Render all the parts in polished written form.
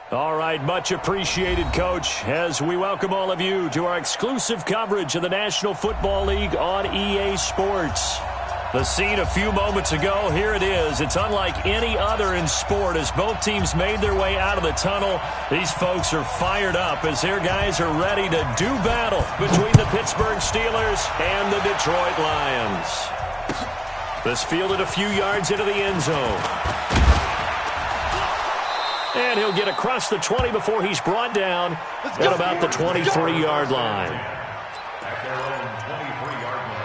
All right, much appreciated, Coach, as we welcome all of you to our exclusive coverage of the National Football League on EA Sports. The scene a few moments ago, here it is. It's unlike any other in sport as both teams made their way out of the tunnel. These folks are fired up as their guys are ready to do battle between the Pittsburgh Steelers and the Detroit Lions. This fielded a few yards into the end zone. And he'll get across the 20 before he's brought down at about the 23-yard line. At their own 23-yard line.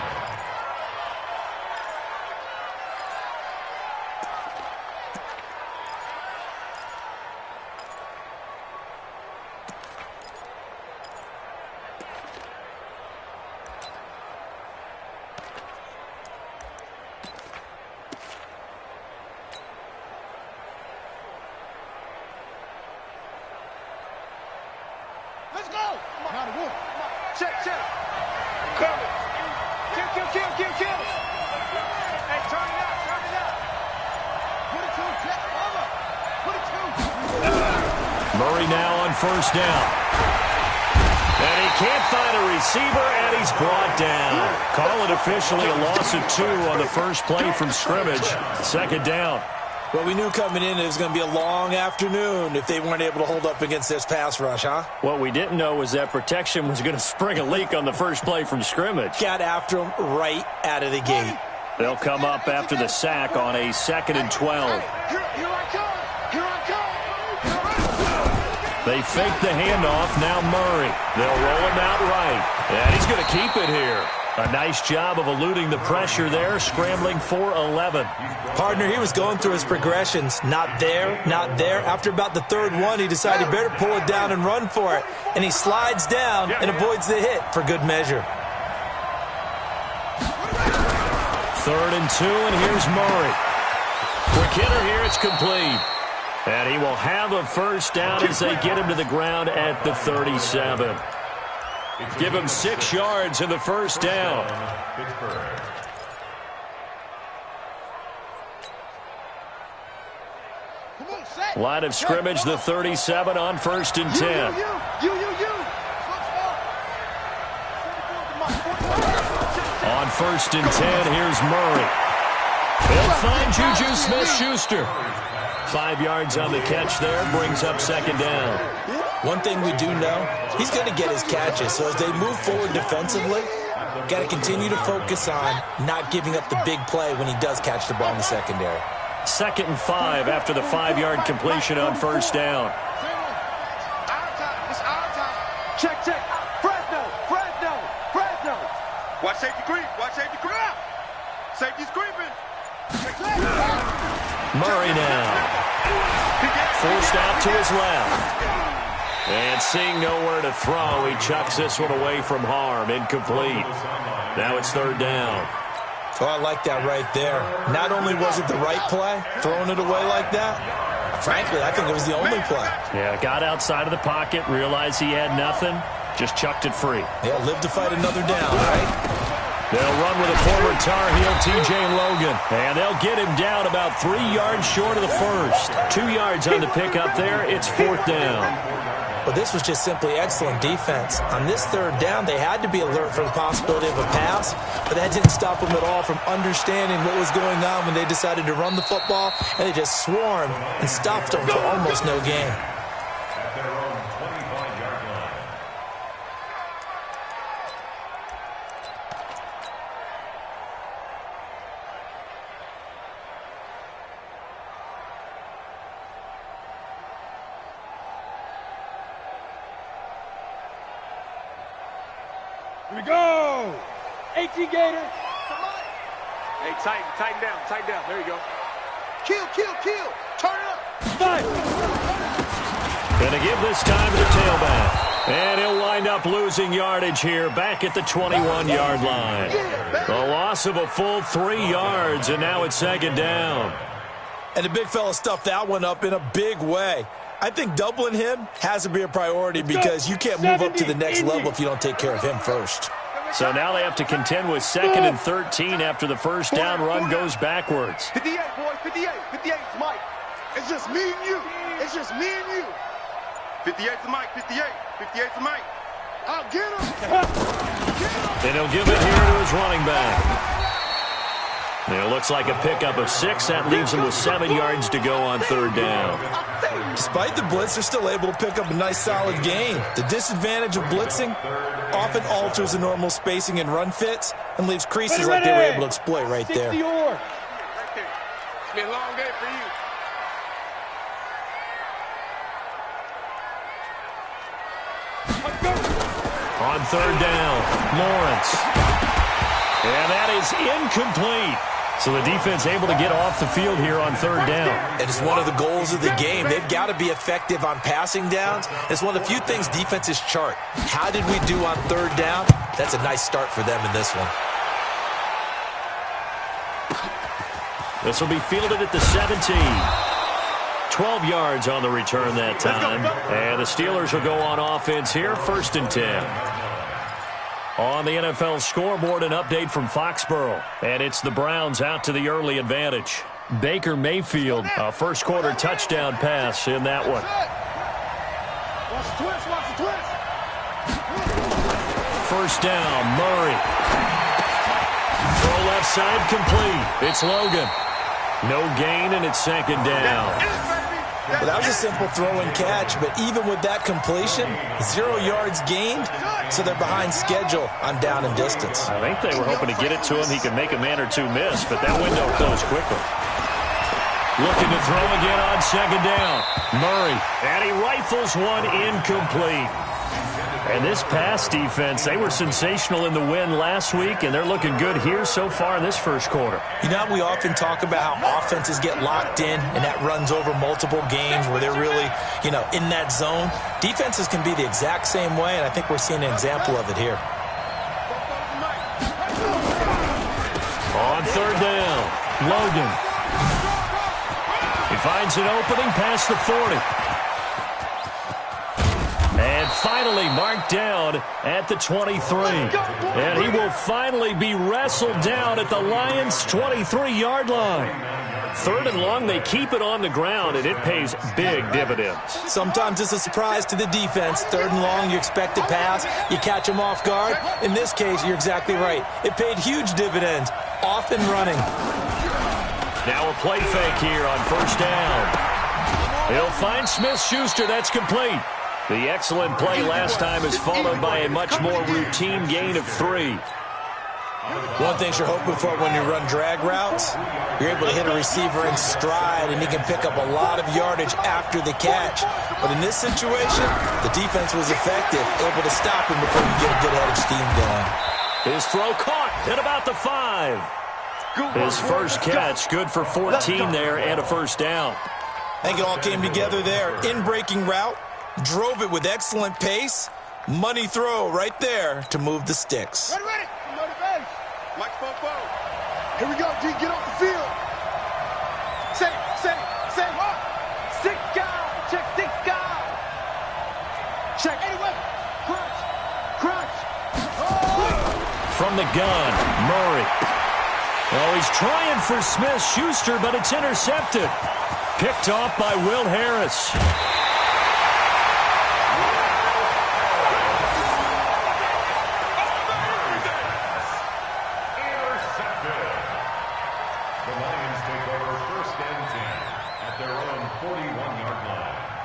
Let's go. Come on, Wolf. Check. Cover. Kill. Hey, turn it out. Put it to Jack. Put it to. Murray now on first down. And he can't find a receiver, and he's brought down. Call it officially a loss of 2 on the first play from scrimmage. Second down. Well, we knew coming in it was going to be a long afternoon if they weren't able to hold up against this pass rush, huh? What we didn't know was that protection was going to spring a leak on the first play from scrimmage. Got after him right out of the gate. They'll come up after the sack on a 2nd and 12. Here I come. They fake the handoff. Now Murray. They'll roll him out right. And he's going to keep it here. A nice job of eluding the pressure there, scrambling for 11. Partner, he was going through his progressions. Not there. After about the third one, he decided he better pull it down and run for it. And he slides down and avoids the hit for good measure. 3rd and 2, and here's Murray. Quick hitter here, it's complete. And he will have a first down as they get him to the ground at the 37. Give him 6 yards in the first down. Line of scrimmage, the 37 on 1st and 10. On 1st and 10, here's Murray. They'll find Juju Smith-Schuster. 5 yards on the catch there, brings up 2nd down. One thing we do know, he's going to get his catches. So as they move forward defensively, got to continue to focus on not giving up the big play when he does catch the ball in the secondary. 2nd and 5 after the 5-yard completion on 1st down. It's our time. Check. Fresno. Watch safety creep. Safety's creeping. Murray now. Forced out to his left. And seeing nowhere to throw, he chucks this one away from harm. Incomplete. Now it's 3rd down. Oh, I like that right there. Not only was it the right play, throwing it away like that, frankly, I think it was the only play. Yeah, got outside of the pocket, realized he had nothing, just chucked it free. Yeah, live to fight another down, right? They'll run with a former Tar Heel, T.J. Logan. And they'll get him down about 3 yards short of the first. 2 yards on the pickup there. It's 4th down. But this was just simply excellent defense. On this 3rd down, they had to be alert for the possibility of a pass, but that didn't stop them at all from understanding what was going on when they decided to run the football, and they just swarmed and stopped them for almost no gain. At their own 25-yard line. Here we go. 18 Gator. Hey, tighten down. There you go. Kill. Turn it up. Fight. Gonna give this time to the tailback. And he'll wind up losing yardage here back at the 21-yard line. A loss of a full 3 yards, and now it's 2nd down. And the big fella stuffed that one up in a big way. I think doubling him has to be a priority because you can't move up to the next level if you don't take care of him first. So now they have to contend with 2nd and 13 after the first down run goes backwards. 58, boys. 58. It's Mike. It's just me and you. 58's the mic, 58. 58's the mic. I'll get him. And he'll give it here to his running back. It looks like a pickup of 6. That leaves him with 7 yards to go on third down. Despite the blitz, they're still able to pick up a nice, solid gain. The disadvantage of blitzing often alters the normal spacing and run fits and leaves creases like they were able to exploit right there. It's been a long day for you. On third down, Lawrence. And that is incomplete. So the defense able to get off the field here on third down. And it's one of the goals of the game. They've got to be effective on passing downs. It's one of the few things defenses chart. How did we do on third down? That's a nice start for them in this one. This will be fielded at the 17. 12 yards on the return that time. And the Steelers will go on offense here, 1st and 10. On the NFL scoreboard, an update from Foxborough. And it's the Browns out to the early advantage. Baker Mayfield, a first-quarter touchdown pass in that one. Watch the twist, watch the twist. First down, Murray. Throw left side complete. It's Logan. No gain, and it's 2nd down. Well, that was a simple throw and catch, but even with that completion, 0 yards gained, so they're behind schedule on down and distance. I think they were hoping to get it to him. He could make a man or two miss, but that window closed quickly. Looking to throw again on 2nd down. Murray, and he rifles one incomplete. And this pass defense, they were sensational in the win last week, and they're looking good here so far in this first quarter. You know, we often talk about how offenses get locked in, and that runs over multiple games where they're really, in that zone. Defenses can be the exact same way, and I think we're seeing an example of it here. On third down, Logan. He finds an opening past the 40. And finally marked down at the 23. And he will finally be wrestled down at the Lions' 23-yard line. 3rd and long, they keep it on the ground, and it pays big dividends. Sometimes it's a surprise to the defense. 3rd and long, you expect to pass. You catch them off guard. In this case, you're exactly right. It paid huge dividends, off and running. Now a play fake here on first down. He'll find Smith-Schuster. That's complete. The excellent play last time is followed by a much more routine gain of 3. One thing you're hoping for when you run drag routes, you're able to hit a receiver in stride, and he can pick up a lot of yardage after the catch. But in this situation, the defense was effective, able to stop him before you get a good head of steam going. His throw caught at about the 5. His first catch, good for 14 there and a first down. I think it all came together there. In-breaking route, drove it with excellent pace. Money throw right there to move the sticks. Ready, ready. You know the base. Mike Popo. Here we go, D. Get off the field. Say what? 6 guys. Check 6 guys. Check. Anyway. Crunch. Oh. From the gun, Murray. Oh, he's trying for Smith-Schuster, but it's intercepted. Picked off by Will Harris.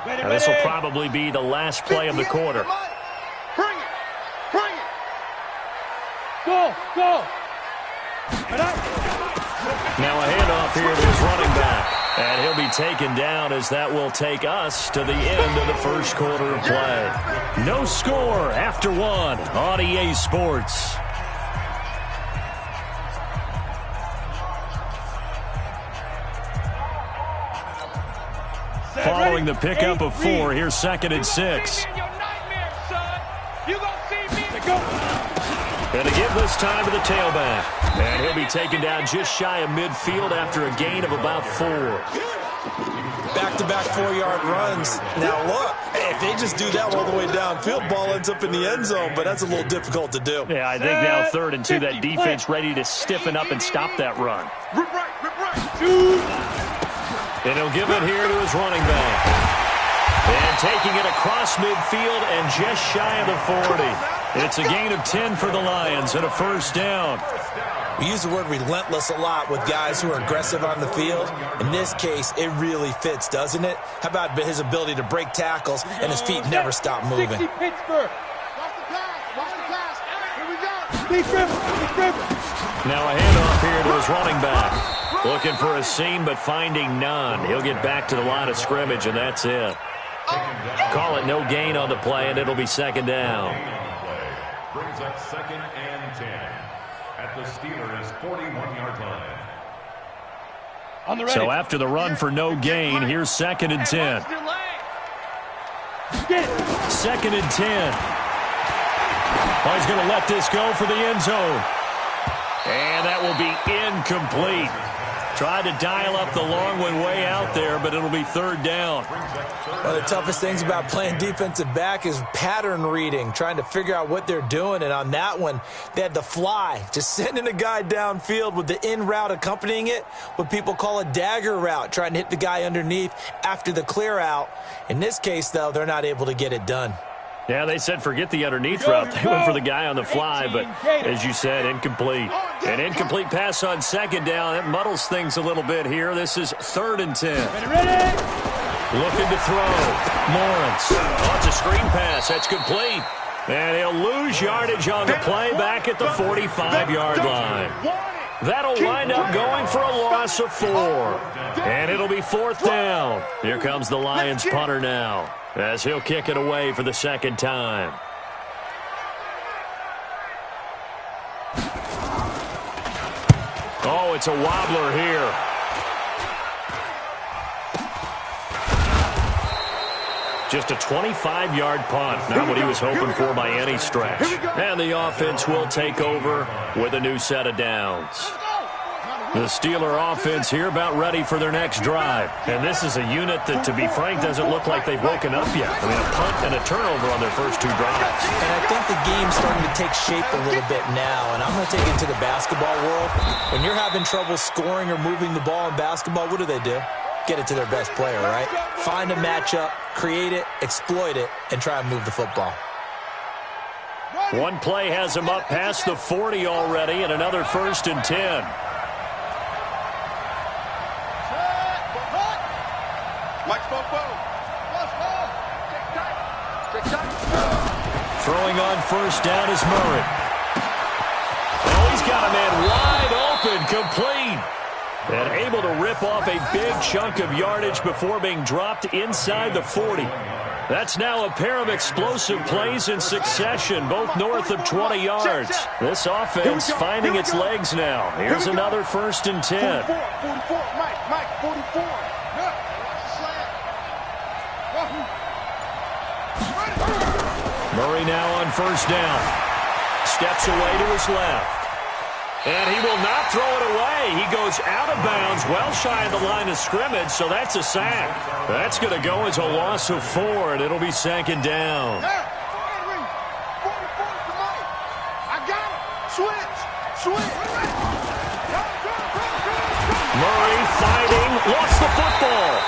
Now, this will probably be the last play of the quarter. Bring it. Go. Now a handoff here to his running back. And he'll be taken down as that will take us to the end of the first quarter of play. No score after 1 on EA Sports. Following the pickup of 4, here's 2nd and 6. And to give this time to the tailback. And he'll be taken down just shy of midfield after a gain of about 4. Back-to-back 4-yard runs. Now look, if they just do that all the way downfield, ball ends up in the end zone, but that's a little difficult to do. Yeah, I think now 3rd and 2, that defense ready to stiffen up and stop that run. Rip right. And he'll give it here to his running back. And taking it across midfield and just shy of the 40. It's a gain of 10 for the Lions and a first down. We use the word relentless a lot with guys who are aggressive on the field. In this case, it really fits, doesn't it? How about his ability to break tackles and his feet never stop moving? 60 Pittsburgh. Watch the pass. Watch the pass. Here we go. Big Ripper. Now a handoff here to his running back. Looking for a seam, but finding none. He'll get back to the line of scrimmage, and that's it. Call it no gain on the play, and it'll be second down. Brings up 2nd and 10 at the Steelers' 41-yard line. So after the run for no gain, here's 2nd and 10. 2nd and 10. Oh, he's going to let this go for the end zone. And that will be incomplete. Tried to dial up the long one way out there, but it'll be third down. One of the toughest things about playing defensive back is pattern reading, trying to figure out what they're doing. And on that one, they had the fly, just sending a guy downfield with the in route accompanying it, what people call a dagger route, trying to hit the guy underneath after the clear out. In this case, though, they're not able to get it done. Yeah, they said forget the underneath route. They went for the guy on the fly, but as you said, incomplete. An incomplete pass on second down. It muddles things a little bit here. This is 3rd and 10. Looking to throw. Lawrence. Oh, it's a screen pass. That's complete. And he'll lose yardage on the play back at the 45-yard line. That'll wind up going for a loss of 4. And it'll be 4th down. Here comes the Lions punter now, as he'll kick it away for the second time. Oh, it's a wobbler here. Just a 25-yard punt. Not what he was hoping for by any stretch. And the offense will take over with a new set of downs. The Steeler offense here about ready for their next drive. And this is a unit that, to be frank, doesn't look like they've woken up yet. I mean, a punt and a turnover on their first 2 drives. And I think the game's starting to take shape a little bit now. And I'm going to take it to the basketball world. When you're having trouble scoring or moving the ball in basketball, what do? Get it to their best player, right? Find a matchup, create it, exploit it, and try and move the football. One play has him up past the 40 already, and another 1st and 10. Throwing on first down is Murray. Oh, he's got a man wide open, complete. And able to rip off a big chunk of yardage before being dropped inside the 40. That's now a pair of explosive plays in succession, both north of 20 yards. This offense finding its legs now. Here's another 1st and 10. 44, Mike, 44. Murray now on first down. Steps away to his left. And he will not throw it away. He goes out of bounds, well shy of the line of scrimmage, so that's a sack. That's going to go as a loss of 4, and it'll be 2nd down. I got it. Switch. Murray fighting, lost the football.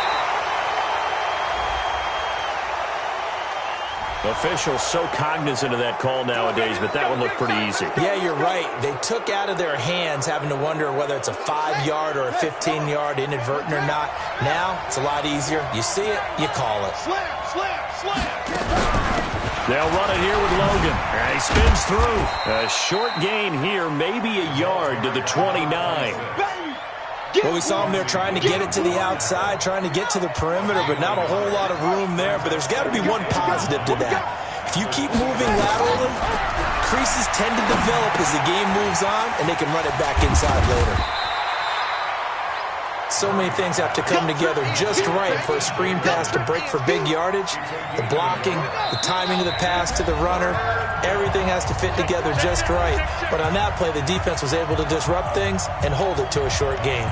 Officials so cognizant of that call nowadays, but that one looked pretty easy. Yeah, you're right. They took out of their hands having to wonder whether it's a 5-yard or a 15-yard inadvertent or not. Now, it's a lot easier. You see it, you call it. Slam. They'll run it here with Logan. And he spins through. A short gain here, maybe a yard to the 29. Well, we saw him there trying to get it to the outside, trying to get to the perimeter, but not a whole lot of room there. But there's got to be one positive to that. If you keep moving laterally, creases tend to develop as the game moves on, and they can run it back inside later. So many things have to come together just right for a screen pass to break for big yardage. The blocking, the timing of the pass to the runner, everything has to fit together just right. But on that play, the defense was able to disrupt things and hold it to a short gain.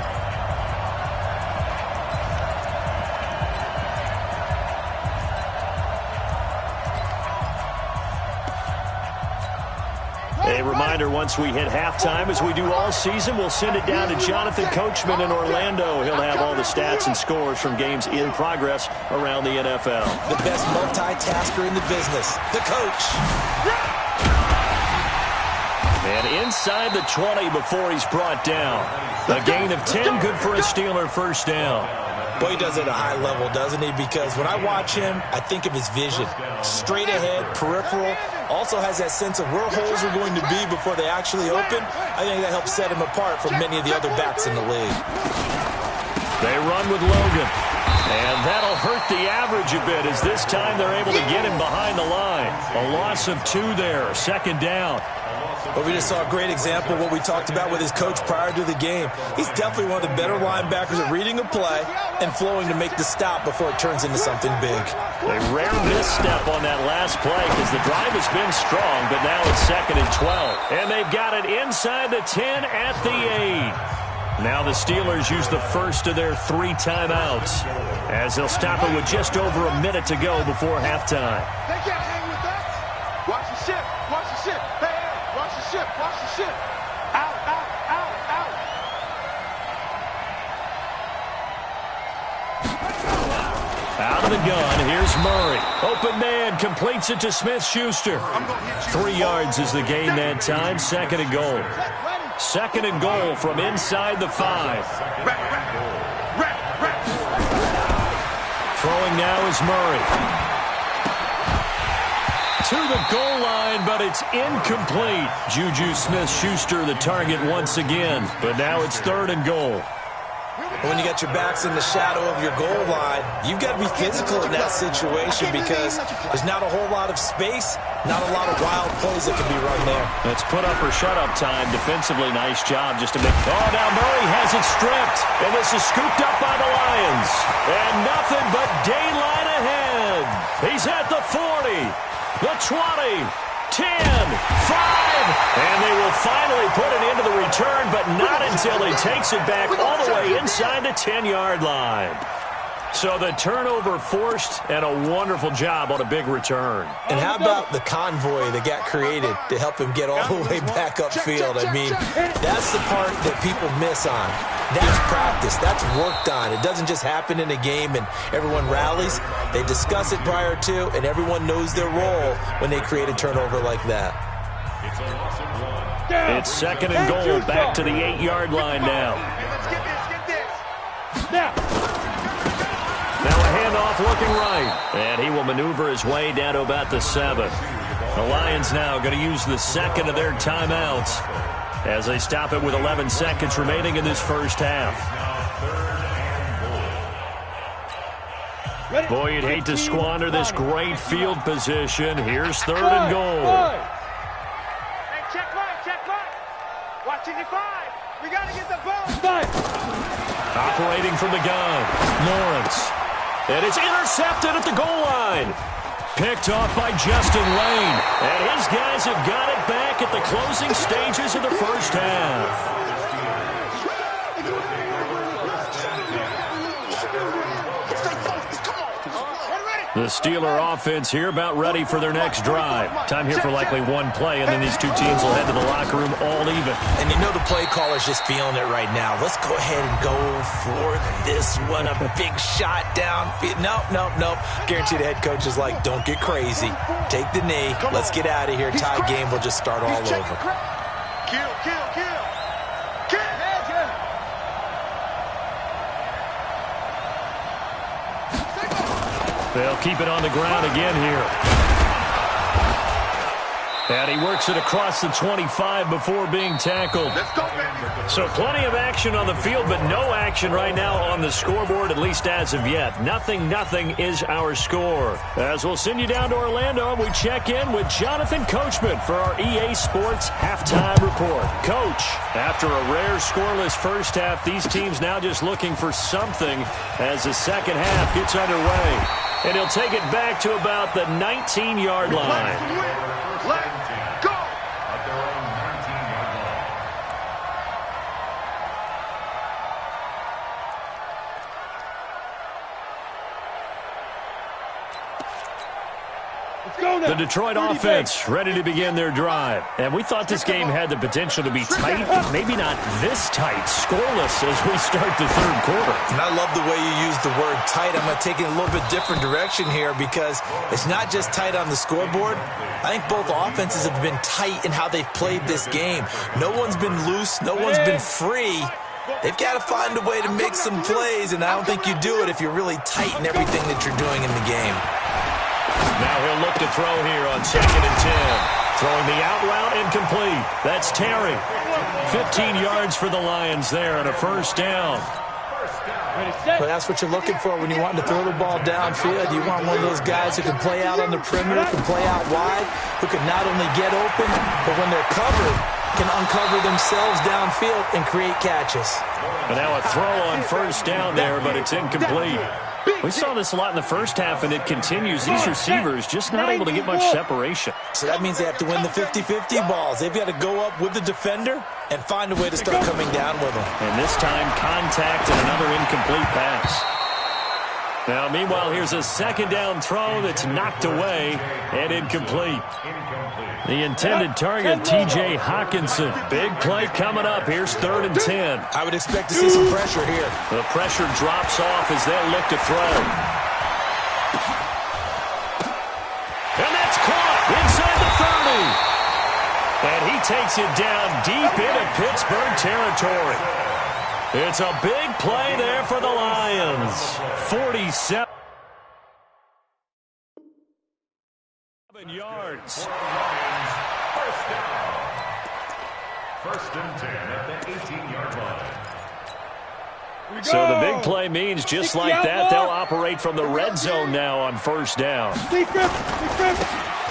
A reminder, once we hit halftime, as we do all season, we'll send it down to Jonathan Coachman in Orlando. He'll have all the stats and scores from games in progress around the NFL. The best multitasker in the business, the coach. And inside the 20 before he's brought down. A gain of 10, good for a Steeler first down. Boy, he does it at a high level, doesn't he? Because when I watch him, I think of his vision. Straight ahead, peripheral. Also has that sense of where holes are going to be before they actually open. I think that helps set him apart from many of the other backs in the league. They run with Logan. And that'll hurt the average a bit as this time they're able to get him behind the line. A loss of 2 there, second down. But we just saw a great example of what we talked about with his coach prior to the game. He's definitely one of the better linebackers at reading a play and flowing to make the stop before it turns into something big. A rare misstep on that last play because the drive has been strong, but now it's 2nd and 12. And they've got it inside the 10 at the 8. Now the Steelers use the first of their 3 timeouts as they'll stop it with just over a minute to go before halftime. They can't hang with us. Watch the ship. Watch the ship. Hey, hey, watch the ship. Watch the ship. Out, out, out, out. Out of the gun, here's Murray. Open man, completes it to Smith-Schuster. 3 yards is the gain that time, 2nd and goal. 2nd and goal from inside the 5. Throwing now is Murray. To the goal line, but it's incomplete. Juju Smith-Schuster the target once again, but now it's 3rd and goal. When you got your backs in the shadow of your goal line, you've got to be physical in that situation because there's not a whole lot of space, not a lot of wild plays that can be run there. It's put up or shut up time. Defensively, nice job just to make... Oh, now Murray has it stripped, and this is scooped up by the Lions. And nothing but daylight ahead. He's at the 40, the 20, 10, 5, and they will finally put it into the return, but not until he takes it back all the way inside the 10-yard line. So the turnover forced, and a wonderful job on a big return. And how about the convoy that got created to help him get all the way back upfield? I mean, that's the part that people miss on. That's practice. That's worked on. It doesn't just happen in a game and everyone rallies. They discuss it prior to, and everyone knows their role when they create a turnover like that. It's 2nd and goal, back to the 8-yard line now. Let's get this. Now. Now a handoff looking right. And he will maneuver his way down to about the 7. The Lions now going to use the 2nd of their timeouts as they stop it with 11 seconds remaining in this first half. Boy, you'd hate to squander this great field position. Here's 3rd and goal. Hey, check right. Watching the 5. We got to get the ball. Operating from the gun, Lawrence. And it's intercepted at the goal line. Picked off by Justin Lane. And his guys have got it back at the closing stages of the first half. The Steeler offense here about ready for their next drive. Time here for likely one play, and then these two teams will head to the locker room all even. And you know the play caller's just feeling it right now. Let's go ahead and go for this one. A big shot down. Nope. Guarantee the head coach is like, don't get crazy. Take the knee. Let's get out of here. Tie game will just start all over. Kill. They'll keep it on the ground again here. And he works it across the 25 before being tackled. Let's go, baby. So plenty of action on the field, but no action right now on the scoreboard, at least as of yet. Nothing is our score. As we'll send you down to Orlando, we check in with Jonathan Coachman for our EA Sports Halftime Report. Coach, after a rare scoreless first half, these teams now just looking for something as the second half gets underway. And he'll take it back to about the 19-yard line. Let's go. At their own 19-yard line. Let's go now. The Detroit offense ready to begin their drive. And we thought this game had the potential to be tight, maybe not this tight, scoreless as we start the third quarter. And I love the way you use the word tight. I'm going to take it a little bit different direction here because it's not just tight on the scoreboard. I think both offenses have been tight in how they've played this game. No one's been loose. No one's been free. They've got to find a way to make some plays, and I don't think you do it if you're really tight in everything that you're doing in the game. Now he'll look to throw here on 2nd and 10. Throwing the out route incomplete. That's Terry. 15 yards for the Lions there and a first down. But that's what you're looking for when you want to throw the ball downfield. You want one of those guys who can play out on the perimeter, can play out wide, who can not only get open, but when they're covered, can uncover themselves downfield and create catches. And now a throw on first down there, but it's incomplete. We saw this a lot in the first half, and it continues. These receivers just not able to get much separation. So that means they have to win the 50-50 balls. They've got to go up with the defender and find a way to start coming down with them. And this time, contact and another incomplete pass. Now, meanwhile, here's a second down throw that's knocked away and incomplete. The intended target, T.J. Hockenson. Big play coming up. Here's 3rd and 10. I would expect to see some pressure here. The pressure drops off as they'll look to throw. And that's caught inside the 30. And he takes it down deep into Pittsburgh territory. It's a big play there for the Lions. 47 yards. First and 10 at the 18-yard line. So the big play means just like that, they'll operate from the red zone now on first down.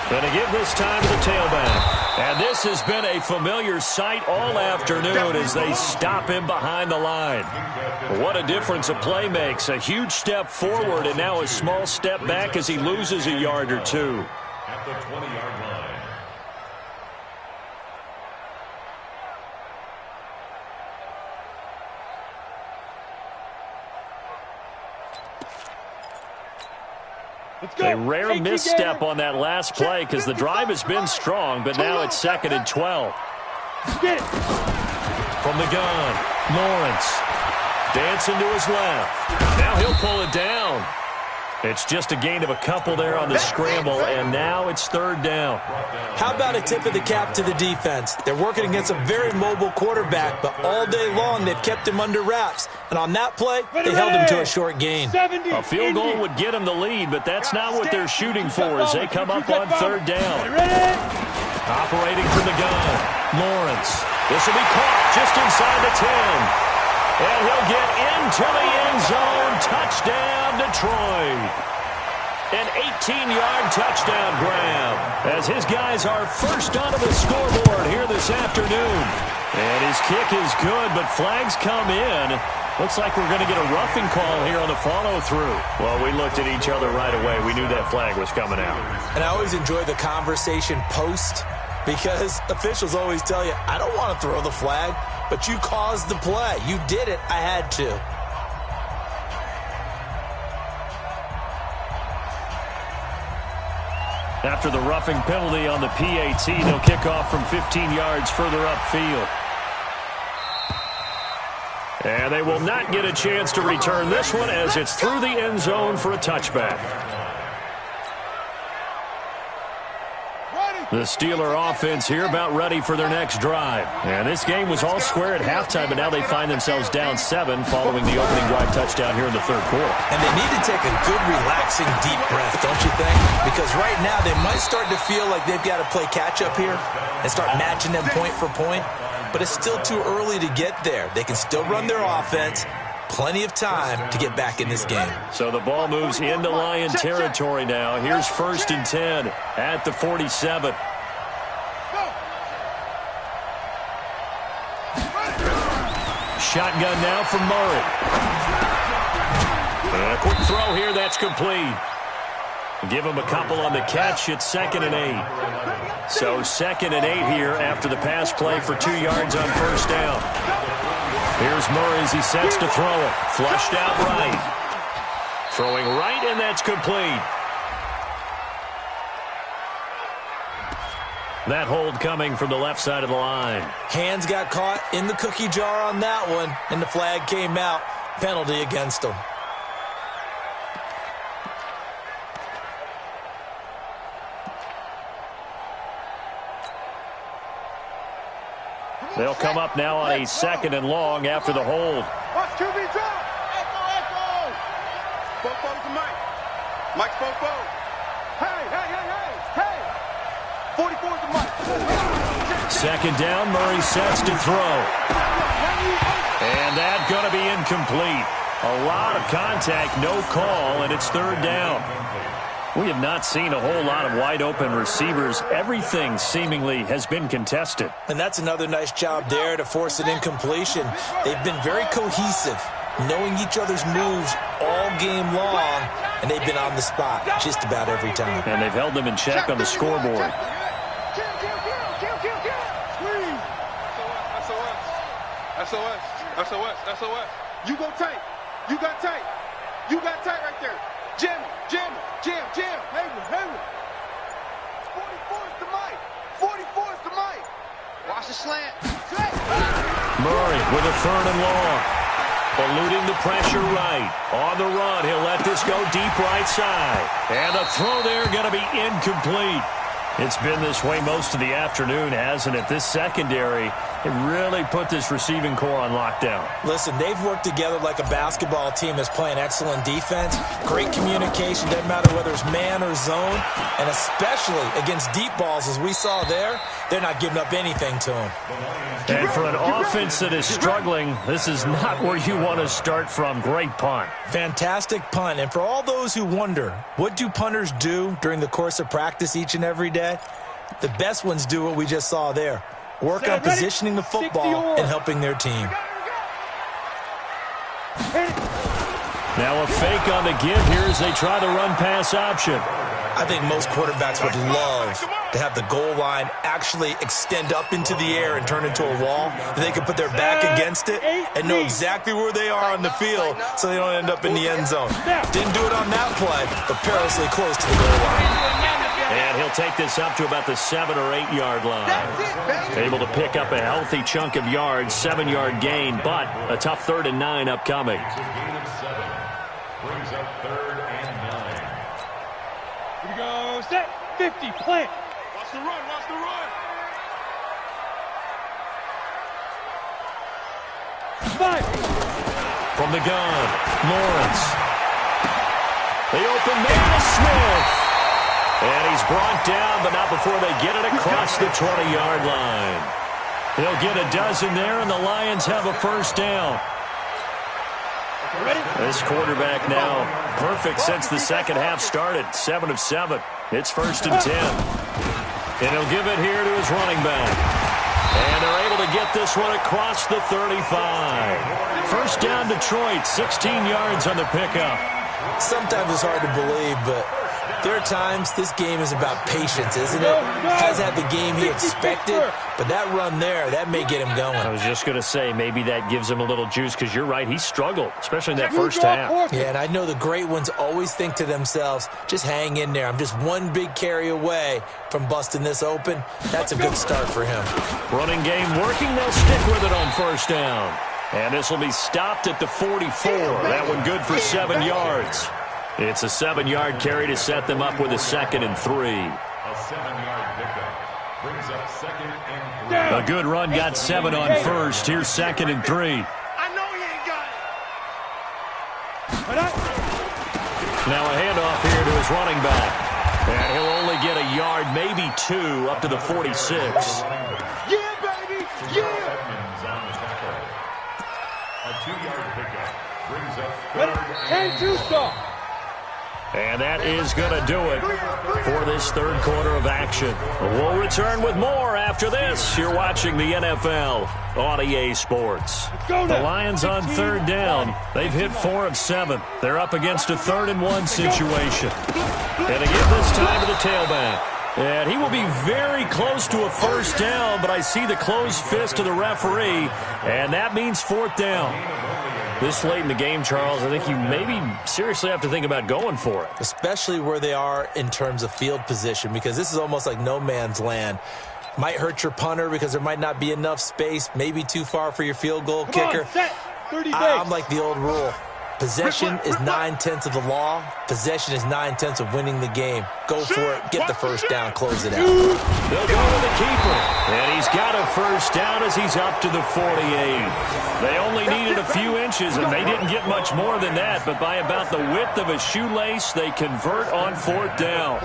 Going to give this time to the tailback. And this has been a familiar sight all afternoon as they stop him behind the line. What a difference a play makes. A huge step forward and now a small step back as he loses a yard or two. At the 20-yard line. A rare misstep on that last play because the drive has been strong, but now it's 2nd and 12. From the gun, Lawrence dancing to his left. Now he'll pull it down. It's just a gain of a couple there on the scramble, and now it's 3rd down. How about a tip of the cap to the defense? They're working against a very mobile quarterback, but all day long they've kept him under wraps. And on that play, they held him to a short gain. A field goal would get them the lead, but that's not what they're shooting for as they come up on 3rd down. Operating from the gun, Lawrence. This will be caught just inside the 10. And he'll get into the end zone. Touchdown, Detroit. An 18-yard touchdown grab as his guys are first onto the scoreboard here this afternoon. And his kick is good, but flags come in. Looks like we're going to get a roughing call here on the follow-through. Well, we looked at each other right away. We knew that flag was coming out. And I always enjoy the conversation post because officials always tell you, I don't want to throw the flag, but you caused the play. You did it. I had to. After the roughing penalty on the PAT, they'll kick off from 15 yards further upfield. And they will not get a chance to return this one as it's through the end zone for a touchback. The Steeler offense here about ready for their next drive. And this game was all square at halftime, but now they find themselves down 7 following the opening drive touchdown here in the 3rd quarter. And they need to take a good, relaxing, deep breath, don't you think? Because right now they might start to feel like they've got to play catch-up here and start matching them point for point. But it's still too early to get there. They can still run their offense. Plenty of time to get back in this game. So the ball moves into Lion territory now. Here's 1st and 10 at the 47. Shotgun now from Murray. And a quick throw here, that's complete. Give him a couple on the catch. It's 2nd and 8. So 2nd and 8 here after the pass play for 2 yards on first down. Here's Murray as he sets to throw it. Flushed out right. Throwing right, and that's complete. That hold coming from the left side of the line. Hands got caught in the cookie jar on that one, and the flag came out. Penalty against them. They'll come up now on a 2nd and long after the hold. Watch QB drop. Echo. Bofo's to Mike. Mike's Bofo. Hey. 44's to Mike. 2nd down, Murray sets to throw. And that's going to be incomplete. A lot of contact, no call, and it's 3rd down. We have not seen a whole lot of wide-open receivers. Everything seemingly has been contested. And that's another nice job there to force an incompletion. They've been very cohesive, knowing each other's moves all game long, and they've been on the spot just about every time. And they've held them in check on the scoreboard. SOS. You go tight. You got tight. You got tight right there. Jam. Hayward. 44's to Mike. Watch the slant. Murray with a 3rd and long. Eluding the pressure right. On the run, he'll let this go deep right side. And the throw there going to be incomplete. It's been this way most of the afternoon, hasn't it? This secondary, it really put this receiving core on lockdown. Listen, they've worked together like a basketball team that's playing excellent defense. Great communication, doesn't matter whether it's man or zone. And especially against deep balls, as we saw there, they're not giving up anything to them. And for an offense that is struggling, this is not where you want to start from. Great punt. Fantastic punt. And for all those who wonder, what do punters do during the course of practice each and every day? The best ones do what we just saw there. Work on positioning the football and helping their team. Now a fake on the give here as they try the run-pass option. I think most quarterbacks would love to have the goal line actually extend up into the air and turn into a wall. They can put their back against it and know exactly where they are on the field so they don't end up in the end zone. Didn't do it on that play, but perilously close to the goal line. And he'll take this up to about the 7 or 8 yard line. Able to pick up a healthy chunk of yards, 7-yard gain, but a tough 3rd and 9 upcoming. Brings up 3rd and 9. Here we go. Set. 50. Plant. Watch the run. Five. From the gun, Lawrence. The open man is Smith. And he's brought down, but not before they get it across the 20-yard line. They'll get a dozen there, and the Lions have a 1st down. This quarterback now perfect since the second half started. 7 of 7. It's 1st and 10. And he'll give it here to his running back. And they're able to get this one across the 35. 1st down Detroit, 16 yards on the pickup. Sometimes it's hard to believe, but there are times this game is about patience, isn't it? Has had the game he expected, but that run there, that may get him going. I was just going to say, maybe that gives him a little juice, because you're right, he struggled, especially in that 1st half. Yeah, and I know the great ones always think to themselves, just hang in there. I'm just one big carry away from busting this open. That's a good start for him. Running game working, they'll stick with it on 1st down. And this will be stopped at the 44. That one good for 7 yards. It's a 7-yard carry to set them up with a 2nd and 3. A 7-yard pickup brings up 2nd and 3. A good run got 7 on 1st. Here's 2nd and 3. I know he ain't got it. Now a handoff here to his running back. And he'll only get a yard, maybe 2, up to the 46. Yeah, baby. Yeah. Edmonds on the tackle. A 2-yard pickup brings up 3rd and 2. And that is going to do it for this 3rd quarter of action. We'll return with more after this. You're watching the NFL on EA Sports. The Lions on 3rd down. They've hit 4 of 7. They're up against a 3rd and 1 situation. And again this time to the tailback. And he will be very close to a 1st down, but I see the closed fist of the referee, and that means 4th down. This late in the game, Charles, I think you maybe seriously have to think about going for it. Especially where they are in terms of field position, because this is almost like no man's land. Might hurt your punter because there might not be enough space, maybe too far for your field goal kicker. I'm like the old rule. Possession is 9/10 of the law. Possession is 9/10 of winning the game. Go for it. Get the first down. Close it out. They'll go to the keeper. And he's got a first down as he's up to the 48. They only needed a few inches, and they didn't get much more than that. But by about the width of a shoelace, they convert on 4th down.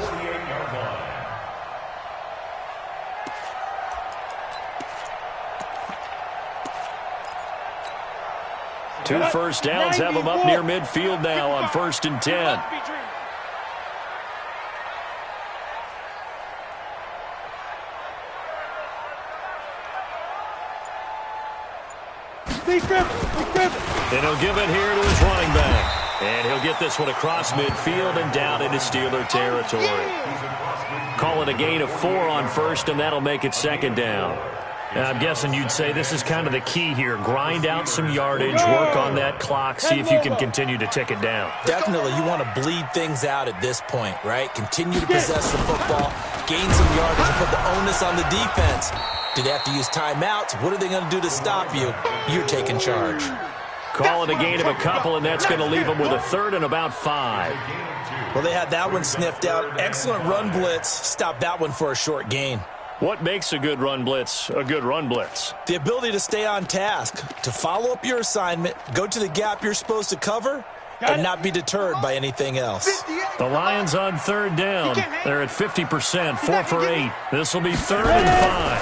Two first downs have them up near midfield now on 1st and 10. And he'll give it here to his running back. And he'll get this one across midfield and down into Steeler territory. Call it a gain of 4 on 1st, and that'll make it 2nd down. And I'm guessing you'd say this is kind of the key here. Grind out some yardage, work on that clock, see if you can continue to tick it down. Definitely, you want to bleed things out at this point, right? Continue to possess the football, gain some yardage, and put the onus on the defense. Do they have to use timeouts? What are they going to do to stop you? You're taking charge. Call it a gain of a couple, and that's going to leave them with a 3rd and about 5. Well, they had that one sniffed out. Excellent run blitz. Stop that one for a short gain. What makes a good run blitz a good run blitz? The ability to stay on task, to follow up your assignment, go to the gap you're supposed to cover, and not be deterred by anything else. The Lions on 3rd down. They're at 50%, 4 for 8. This will be 3rd and 5.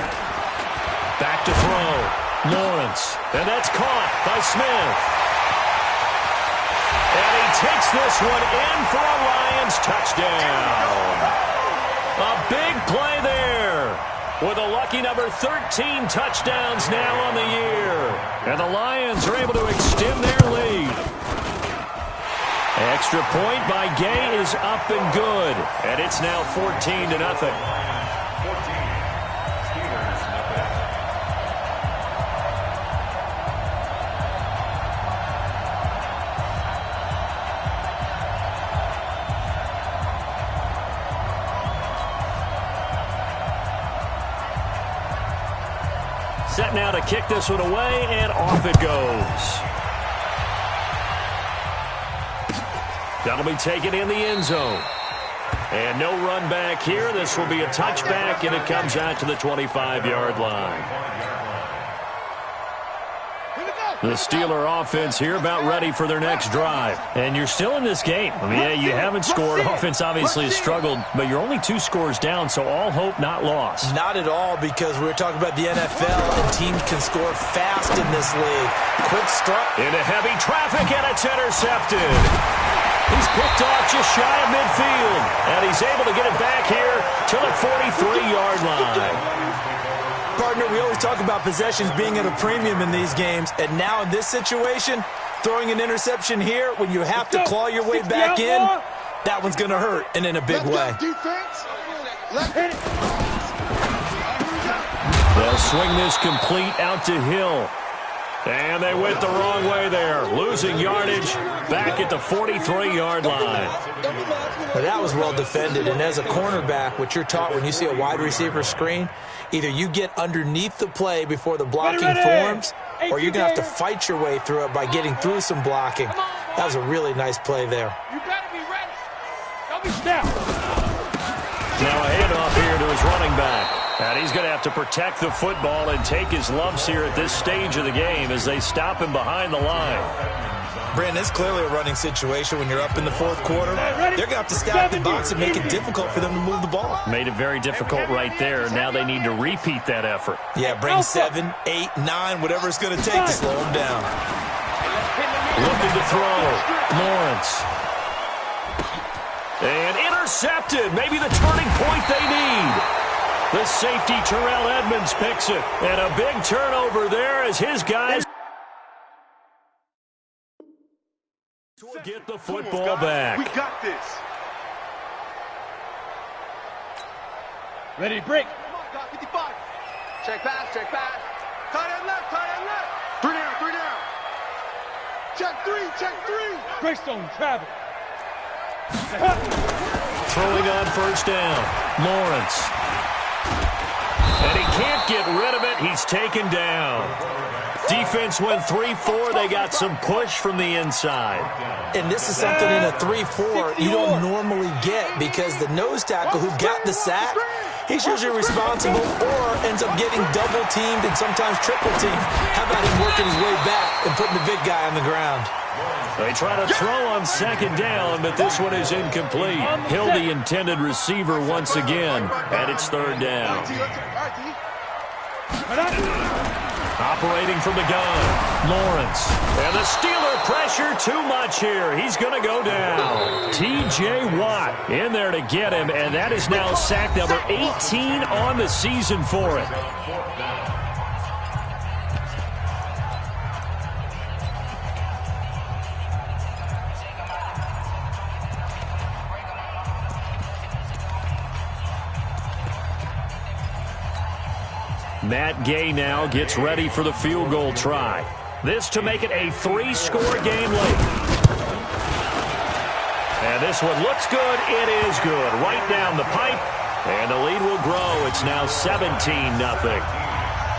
Back to throw. Lawrence. And that's caught by Smith. And he takes this one in for a Lions touchdown. A big play there. With a lucky number 13 touchdowns now on the year. And the Lions are able to extend their lead. Extra point by Gay is up and good. And it's now 14-0. Set now to kick this one away, and off it goes. That'll be taken in the end zone. And no run back here. This will be a touchback, and it comes out to the 25-yard line. The Steeler offense here about ready for their next drive. And you're still in this game. I mean, yeah, you haven't scored. Offense obviously has struggled, but you're only 2 scores down, so all hope not lost. Not at all, because we were talking about the NFL, and teams can score fast in this league. Quick strike. Into heavy traffic, and it's intercepted. He's picked off just shy of midfield, and he's able to get it back here to the 43-yard line. Partner, we always talk about possessions being at a premium in these games, and now in this situation, throwing an interception here when you have to claw your way back in, that one's going to hurt, and in a big way. They'll swing this complete out to Hill. And they went the wrong way there. Losing yardage back at the 43-yard line. But that was well defended. And as a cornerback, what you're taught when you see a wide receiver screen, either you get underneath the play before the blocking forms, or you're going to have to fight your way through it by getting through some blocking. That was a really nice play there. You got to be ready. Don't be snapped. Now a handoff here to his running back. And he's going to have to protect the football and take his lumps here at this stage of the game as they stop him behind the line. Brandon, it's clearly a running situation when you're up in the 4th quarter. They're going to have to stack the box and make it difficult for them to move the ball. Made it very difficult right there. Now they need to repeat that effort. Yeah, bring 7, 8, 9, whatever it's going to take to slow them down. Looking to throw. Lawrence. And intercepted. Maybe the turning point they need. The safety, Terrell Edmonds, picks it. And a big turnover there as his guys get the football back. We got this. Ready to break. Come on, got 55. Check pass, check pass. Tight end left, tight end left. 3 down, 3 down. Check 3, check 3. Greystone, travel. Throwing on first down. Lawrence. And he get rid of it. He's taken down. Defense went 3-4. They got some push from the inside. And this is something in a 3-4 you don't normally get because the nose tackle who got the sack, he's usually responsible or ends up getting double-teamed and sometimes triple-teamed. How about him working his way back and putting the big guy on the ground? They try to throw on second down, but this one is incomplete. Hill, the intended receiver once again, and it's third down. Operating from the gun, Lawrence. And the Steeler pressure too much here. He's going to go down. T.J. Watt in there to get him, and that is now sack number 18 on the season for it. Matt Gay now gets ready for the field goal try. This to make it a 3-score game late. And this one looks good. It is good. Right down the pipe. And the lead will grow. It's now 17-0.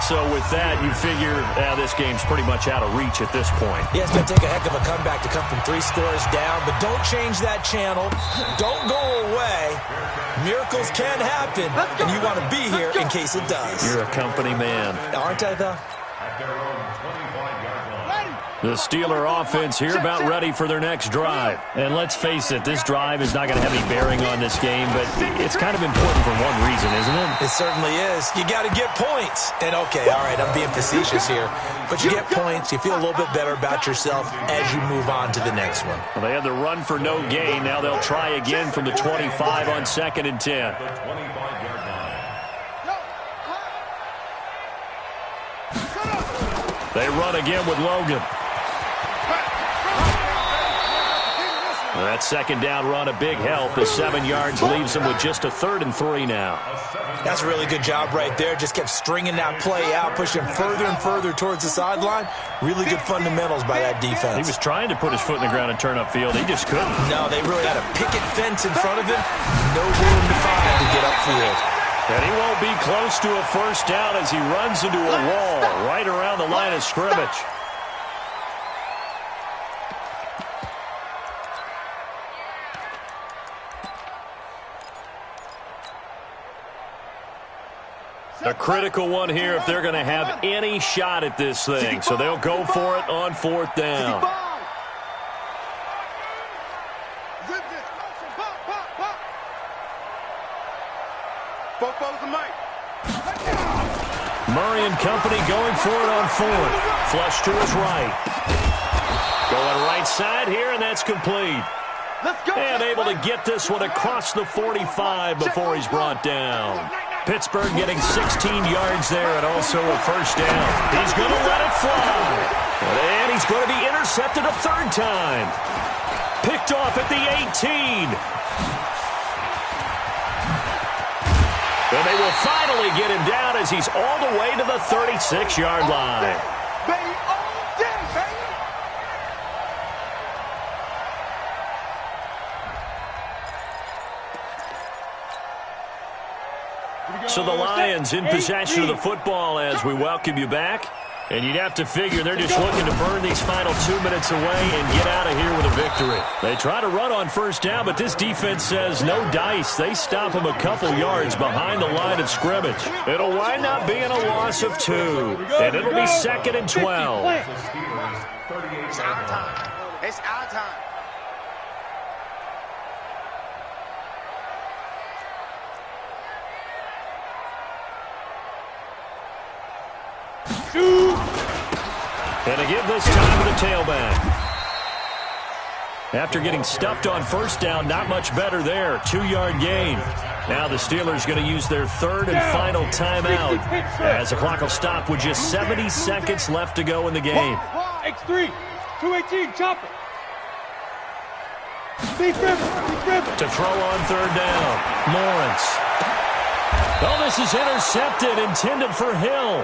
So with that, you figure this game's pretty much out of reach at this point. Yeah, it's going to take a heck of a comeback to come from 3 scores down, but don't change that channel. Don't go away. Miracles can happen, and you want to be here in case it does. You're a company man. Aren't I, though? The Steeler offense here about ready for their next drive. And let's face it, this drive is not going to have any bearing on this game, but it's kind of important for one reason, isn't it? It certainly is. You got to get points. And, okay, all right, I'm being facetious here. But you get points, you feel a little bit better about yourself as you move on to the next one. Well, they had the run for no gain. Now they'll try again from the 25 on 2nd and 10. They run again with Logan. That second down run, a big help. The 7 yards leaves them with just a 3rd and 3 now. That's a really good job right there. Just kept stringing that play out, pushing further and further towards the sideline. Really good fundamentals by that defense. He was trying to put his foot in the ground and turn upfield. He just couldn't. No, they really had a picket fence in front of him. No room to find to get upfield. And he won't be close to a first down as he runs into a wall right around the line of scrimmage. A critical one here if they're going to have any shot at this thing. So they'll go for it on 4th down. Murray and company going for it on 4th. Flush to his right. Going right side here, and that's complete. And able to get this one across the 45 before he's brought down. Pittsburgh getting 16 yards there and also a first down. He's going to let it fly. And he's going to be intercepted a 3rd time. Picked off at the 18. And they will finally get him down as he's all the way to the 36-yard line. So the Lions in possession of the football as we welcome you back. And you'd have to figure they're just looking to burn these final 2 minutes away and get out of here with a victory. They try to run on first down, but this defense says no dice. They stop them a couple yards behind the line of scrimmage. It'll wind up being a loss of 2. And it'll be 2nd and 12. It's our time. It's our time. And to give this time to the tailback. After getting stuffed on first down, not much better there. 2-yard gain. Now the Steelers going to use their 3rd and final timeout as the clock will stop with just 70 seconds left to go in the game. X3, 218, chop it. To throw on 3rd down, Lawrence. Oh, this is intercepted, intended for Hill.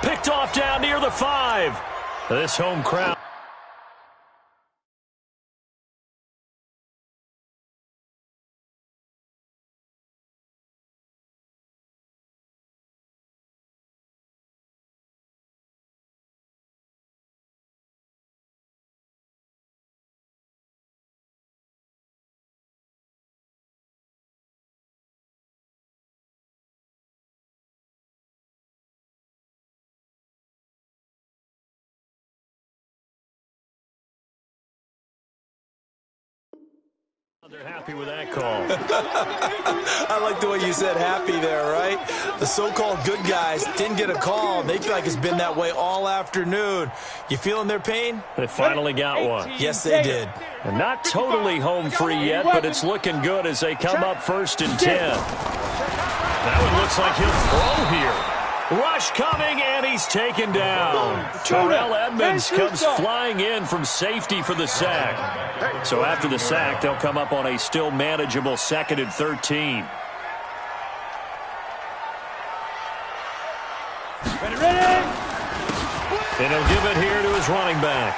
Picked off down near the 5. This home crowd. They're happy with that call. I like the way you said happy there, right? The so-called good guys didn't get a call. They feel like it's been that way all afternoon. You feeling their pain? They finally got one. Yes, they did. And not totally home free yet, but it's looking good as they come up 1st and 10. That one looks like he'll throw here. Rush coming, and he's taken down. Terrell Edmonds comes flying in from safety for the sack. So after the sack, they'll come up on a still manageable 2nd and 13. Ready? And he'll give it here to his running back.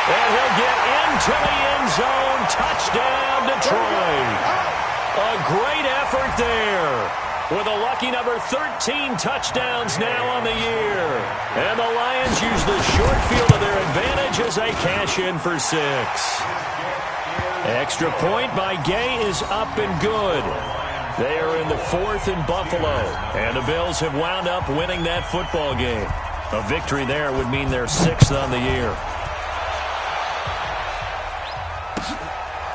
And he'll get into the end zone. Touchdown, Detroit. A great effort there. With a lucky number 13 touchdowns now on the year. And the Lions use the short field to their advantage as they cash in for 6. Extra point by Gay is up and good. They are in the 4th in Buffalo. And the Bills have wound up winning that football game. A victory there would mean they're 6th on the year.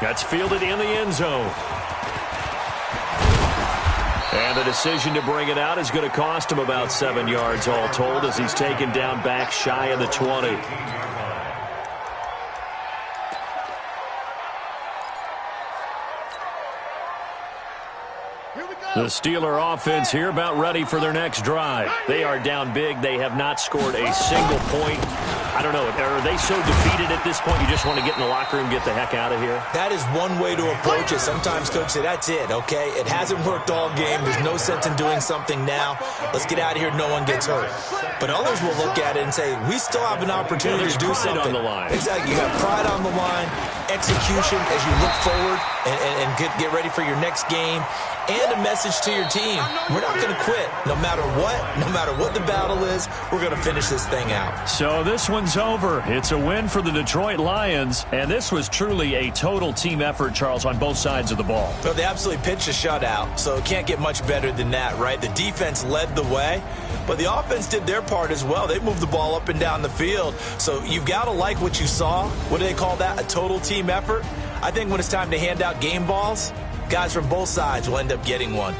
That's fielded in the end zone. And the decision to bring it out is going to cost him about 7 yards all told as he's taken down back shy of the 20. The Steeler offense here about ready for their next drive. They are down big. They have not scored a single point. I don't know. Are they so defeated at this point you just want to get in the locker room and get the heck out of here? That is one way to approach it. Sometimes coaches say, that's it, okay? It hasn't worked all game. There's no sense in doing something now. Let's get out of here. No one gets hurt. But others will look at it and say, we still have an opportunity to do something. On the line. Exactly. You have pride on the line, execution as you look forward and get ready for your next game, and a message to your team. We're not going to quit. No matter what the battle is, we're going to finish this thing out. So this one's over. It's a win for the Detroit Lions, and this was truly a total team effort, Charles, on both sides of the ball. So they absolutely pitched a shutout, so it can't get much better than that, right? The defense led the way, but the offense did their part as well. They moved the ball up and down the field, so you've got to like what you saw. What do they call that? A total team effort? I think when it's time to hand out game balls, guys from both sides will end up getting one.